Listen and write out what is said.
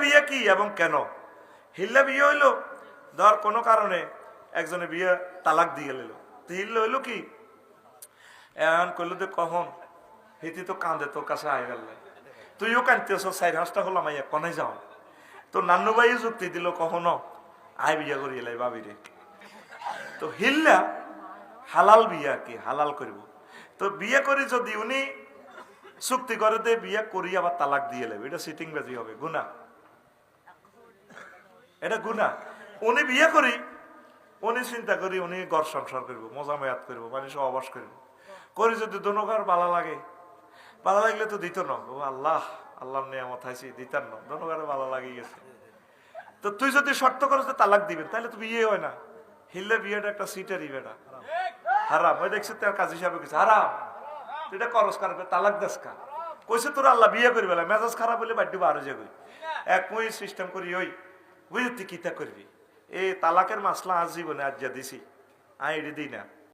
বিয়ে কি এবং কেন? হিল্লা বিয়ে হইলো ধর কোনো কারণে একজনে বিয়ে তালাক দিয়ে গেল, তো হিল্লা হইলো কি এখন কইলো যে কখন হিতি তো কান্দে তোর কাছে আই গেল, তুইও কাঁদতেছ, 4-5টা হলাম আইয়া কনে যাও, তো নান্নু ভাই যুক্তি দিল কখনো আই বিয়ে করি এলাই ভাবি রে। তো হিল্লা হালাল বিয়ে আর কি, হালাল করব। তো বিয়ে করি যদি উনি চুক্তি করে দে বিয়ে করি আবার তালাক দিয়ে নেবে, এটা সিটিং বাজি হবে, গুনাহ, এটা গুনাহ। উনি বিয়ে করি উনি চিন্তা করি উনি ঘর সংসার করবো, মজা মেয়াদ করবো, মানে সহবাস করবো, করি যদি দোনোকার ভালো লাগে, ভালো লাগলে তো দিত না, ও আল্লাহ আল্লাহর নিয়ামত হাইছি দিতার না, দোনোকারে ভালো লাগি গেছে। তো তুই যদি শর্ত করো যে তালাক দিবেন তাহলে তো বিয়ে হয় না। হিল্লে বিয়েটা একটা সিটারই বেটা হারাম। ওই দেখছি তার কাজ হিসাবে কিছু হারাম, তুই এটা করস কারবে তালাক দেশ কা কইছে তোর আল্লাহ বিয়ে করবে না, মেজাজ খারাপ হলে বাড়ি আরো যাবে এক মই সিস্টেম করি, ওই বুঝলি তুই কিতা করবি এই তালাকের মাসলা আজ জীবনে আজ যা দিছি আই এটি দিই না।